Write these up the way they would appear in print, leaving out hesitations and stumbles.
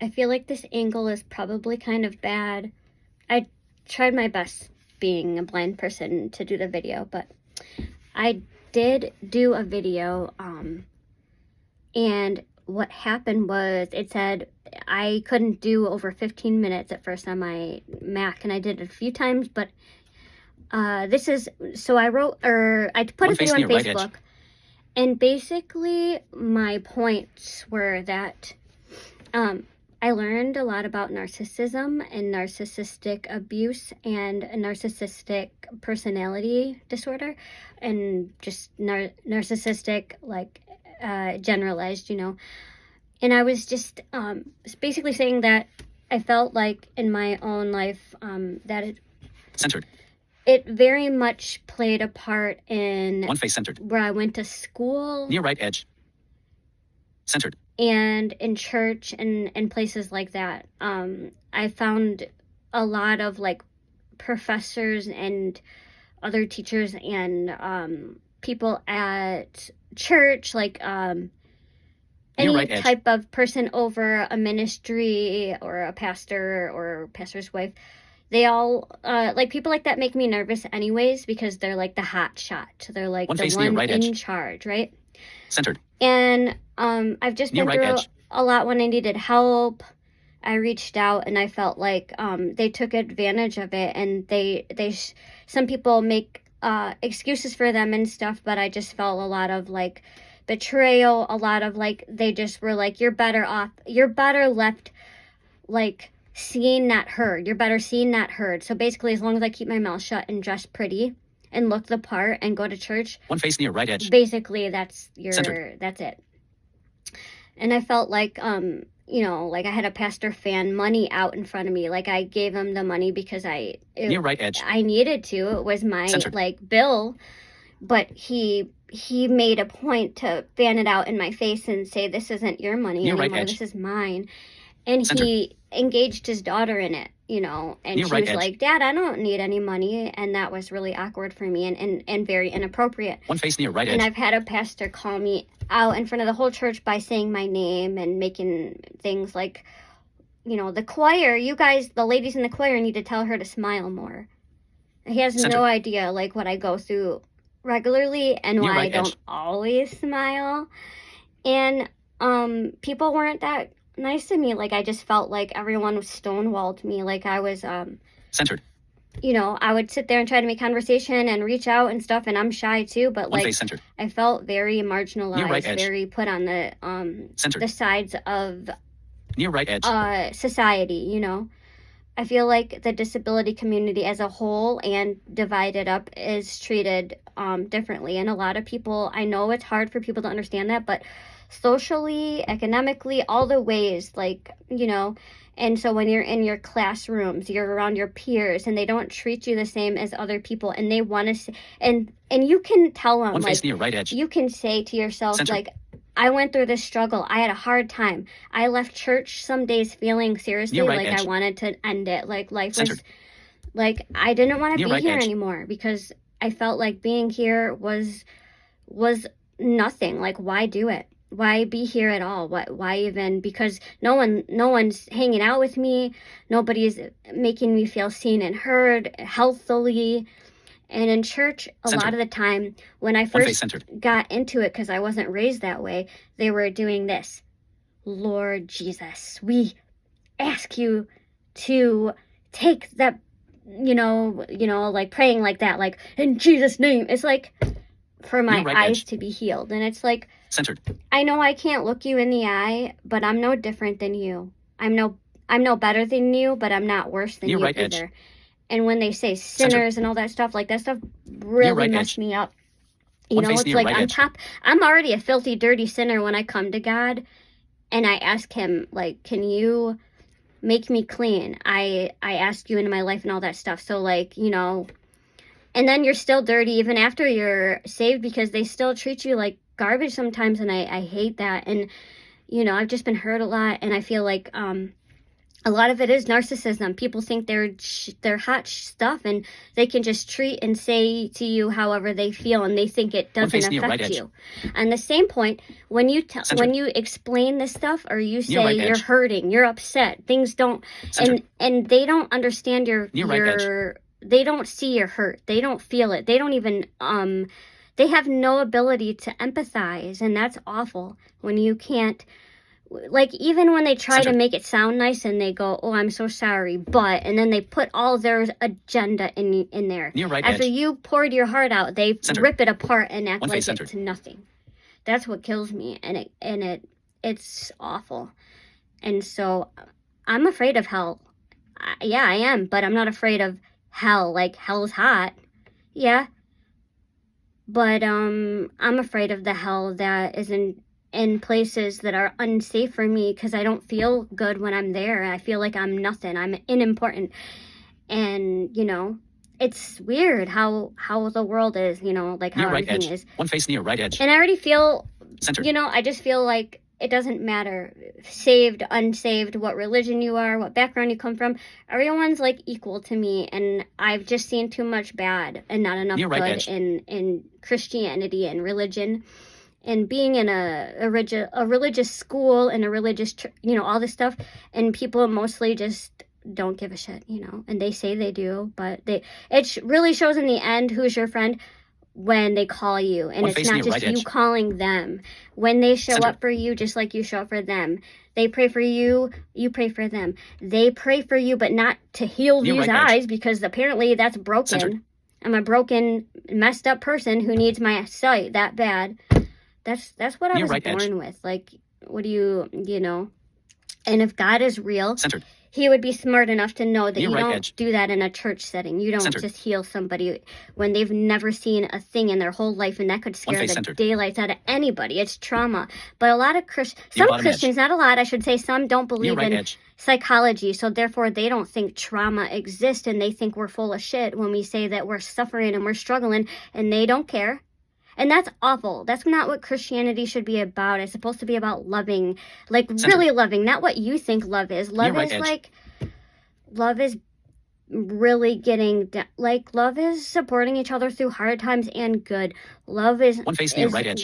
I feel like this angle is probably kind of bad. I tried my best being a blind person to do the video, but I did do a video, and what happened was it said I couldn't do over 15 minutes at first on my Mac, and I did it a few times, but I put a video on Facebook, and basically my points were that I learned a lot about narcissism and narcissistic abuse and narcissistic personality disorder, and just narcissistic, like, generalized, And I was just basically saying that I felt like in my own life that it very much played a part in where I went to school. Near right edge. Centered. And in church and places like that. I found a lot of like professors and other teachers and people at church, like any type of person over a ministry or a pastor or pastor's wife. They all, like, people like that make me nervous anyways, because they're like the hot shot. They're like the one in charge, right? Centered. And I've just been through a lot when I needed help. I reached out and I felt like they took advantage of it, and some people make excuses for them and stuff, but I just felt a lot of like betrayal, a lot of like they just were like, you're better left like seen, not heard. You're better seen, not heard. So basically, as long as I keep my mouth shut and dress pretty and look the part and go to church, one face near right edge. Basically, that's it. And I felt like, like I had a pastor fan money out in front of me. Like I gave him the money because near right edge. I needed to. It was my like bill, but he made a point to fan it out in my face and say, "This isn't your money near anymore. Right this is mine." And he engaged his daughter in it, and near she was like, "Dad, I don't need any money." And that was really awkward for me and very inappropriate. One face near right edge. And I've had a pastor call me out in front of the whole church by saying my name and making things like, the choir, you guys, the ladies in the choir need to tell her to smile more. He has no idea, like, what I go through regularly and why I don't always smile. And people weren't that nice to me. Like, I just felt like everyone was stonewalled me. Like I was centered. I would sit there and try to make conversation and reach out and stuff, and I'm shy too, but like I felt very marginalized, very put on the sides of near right edge society. I feel like the disability community as a whole and divided up is treated differently, and a lot of people, I know it's hard for people to understand that, but socially, economically, all the ways, like, and so when you're in your classrooms, you're around your peers, and they don't treat you the same as other people, and they want to, and you can tell them, one like, face near right edge. You can say to yourself, like, I went through this struggle. I had a hard time. I left church some days feeling seriously like I wanted to end it. Like life was, like, I didn't want to be here anymore, because I felt like being here was nothing. Like, why do it? Why be here at all? Why even? Because no one's hanging out with me. Nobody's making me feel seen and heard healthily. And in church, a lot of the time, when I first got into it, because I wasn't raised that way, they were doing this. Lord Jesus, we ask you to take that, like praying like that, like, in Jesus' name. It's like for my eyes to be healed. And it's like, I know I can't look you in the eye, but I'm no different than you. I'm no better than you, but I'm not worse than you either. And when they say sinners and all that stuff, like, that stuff really messed me up. It's like I'm already a filthy, dirty sinner when I come to God, and I ask him, like, can you make me clean? I ask you into my life and all that stuff. So, like, and then you're still dirty even after you're saved, because they still treat you like garbage sometimes, and I hate that. And I've just been hurt a lot, and I feel like A lot of it is narcissism. People think they're hot stuff, and they can just treat and say to you however they feel, and they think it doesn't affect you. And the same point, when you explain this stuff, or you say you're hurting, you're upset, things don't, and they don't understand they don't see your hurt, they don't feel it, they don't even they have no ability to empathize, and that's awful when you can't. Like, even when they try to make it sound nice and they go, oh, I'm so sorry, but, and then they put all their agenda in there. After you poured your heart out, they rip it apart and act like it's nothing. That's what kills me, and it's awful. And so I'm afraid of hell. Yeah, I am, but I'm not afraid of hell. Like, hell's hot. Yeah. But I'm afraid of the hell that isn't in places that are unsafe for me, because I don't feel good when I'm there. I feel like I'm nothing. I'm unimportant. And, you know, it's weird how the world is, you know, like how everything is. One face near right edge. And I already feel, you know, I just feel like it doesn't matter. Saved, unsaved, what religion you are, what background you come from. Everyone's like equal to me. And I've just seen too much bad and not enough good in Christianity and religion. And being in a religious school and a religious, you know, all this stuff, and people mostly just don't give a shit, you know, and they say they do, but it really shows in the end who's your friend when they call you, and it's not just you calling them. When they show up for you, just like you show up for them. They pray for you, you pray for them. They pray for you, but not to heal these eyes, because apparently that's broken. I'm a broken, messed up person who needs my sight that bad. That's what I was born with. Like, what do you know? And if God is real, he would be smart enough to know that you don't do that in a church setting. You don't just heal somebody when they've never seen a thing in their whole life, and that could scare the daylights out of anybody. It's trauma. But a lot of some Christians, not a lot, I should say, some don't believe in psychology, so therefore they don't think trauma exists, and they think we're full of shit when we say that we're suffering and we're struggling, and they don't care. And that's awful. That's not what Christianity should be about. It's supposed to be about loving, like really loving, not what you think love is. Love is like, love is really getting, like, love is supporting each other through hard times and good. Love is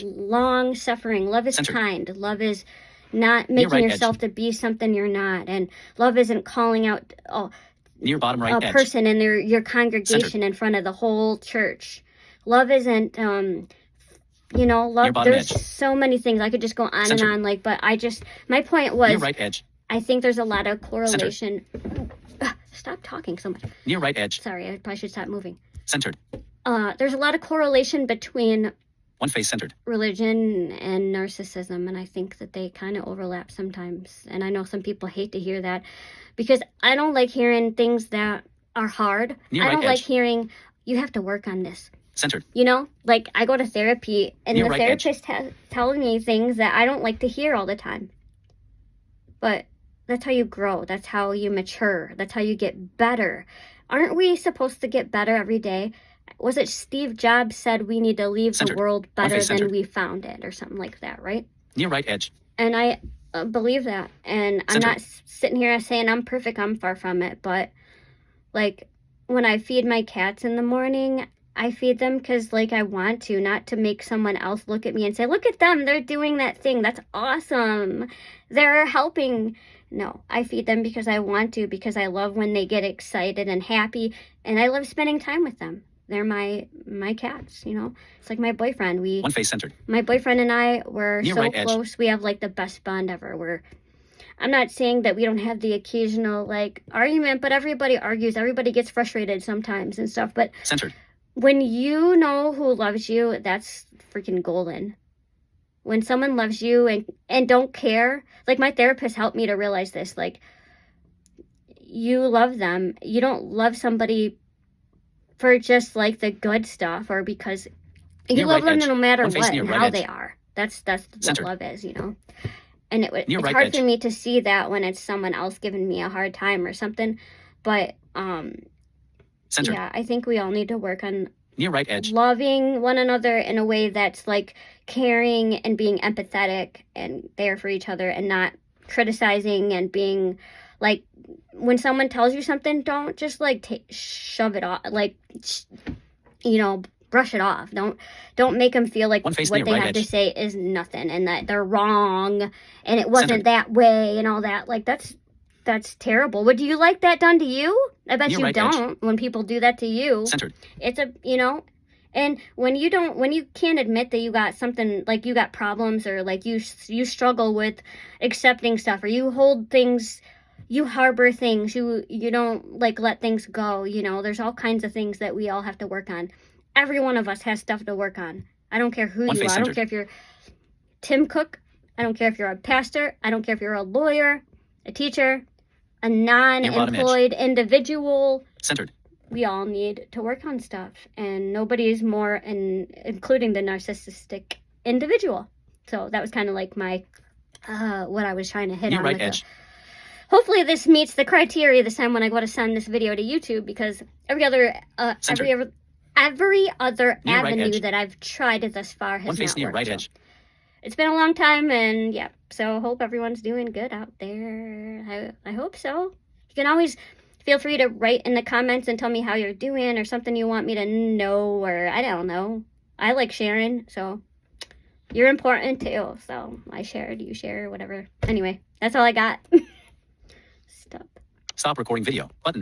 long suffering. Love is kind. Love is not making yourself to be something you're not. And love isn't calling out a person in your congregation in front of the whole church. Love isn't, you know, love, there's so many things. I could just go on and on, like, but my point was, I think there's a lot of correlation. Stop talking so much. Near right edge. Sorry, I probably should stop moving. Centered. There's a lot of correlation between one face centered religion and narcissism, and I think that they kind of overlap sometimes. And I know some people hate to hear that, because I don't like hearing things that are hard. I don't like hearing, you have to work on this. Centered. You know, like, I go to therapy, and the therapist telling me things that I don't like to hear all the time. But that's how you grow. That's how you mature. That's how you get better. Aren't we supposed to get better every day? Was it Steve Jobs said we need to leave the world better than we found it, or something like that, right? Near right edge. And I believe that. And I'm not sitting here saying I'm perfect. I'm far from it. But, like, when I feed my cats in the morning, I feed them because, like, I want to, not to make someone else look at me and say, look at them, they're doing that thing, that's awesome, they're helping. No, I feed them because I want to, because I love when they get excited and happy, and I love spending time with them. They're my cats, you know. It's like my boyfriend. One face centered. My boyfriend and I were so close. We have, like, the best bond ever. I'm not saying that we don't have the occasional, like, argument, but everybody argues. Everybody gets frustrated sometimes and stuff, but centered. When you know who loves you, that's freaking golden. When someone loves you and don't care, like, my therapist helped me to realize this, like, you love them. You don't love somebody for just, like, the good stuff, or because you love them no matter what and how they are. That's what love is, you know. And it's hard for me to see that when it's someone else giving me a hard time or something, but yeah, I think we all need to work on near right edge, loving one another in a way that's, like, caring and being empathetic and there for each other, and not criticizing and being, like, when someone tells you something, don't just like shove it off, like, you know, brush it off. Don't make them feel like what they have to say is nothing and that they're wrong and it wasn't that way and all that. Like, that's terrible. Would you like that done to you? I bet you don't. When people do that to you, it's a, you know, and when you can't admit that you got something, like you got problems, or like you struggle with accepting stuff, or you hold things, you harbor things, you don't like let things go, you know, there's all kinds of things that we all have to work on. Every one of us has stuff to work on. I don't care who you are. I don't care if you're Tim Cook. I don't care if you're a pastor. I don't care if you're a lawyer, a teacher, a non-employed individual. We all need to work on stuff, and nobody's more, including the narcissistic individual. So that was kind of like my what I was trying to hit on. Hopefully this meets the criteria this time when I go to send this video to YouTube, because every other avenue that I've tried this far has not worked. So it's been a long time, and yeah, so hope everyone's doing good out there. I hope so. You can always feel free to write in the comments and tell me how you're doing, or something you want me to know, or I don't know. I like sharing, so you're important too. So I shared, you share, whatever. Anyway, that's all I got. Stop recording video button.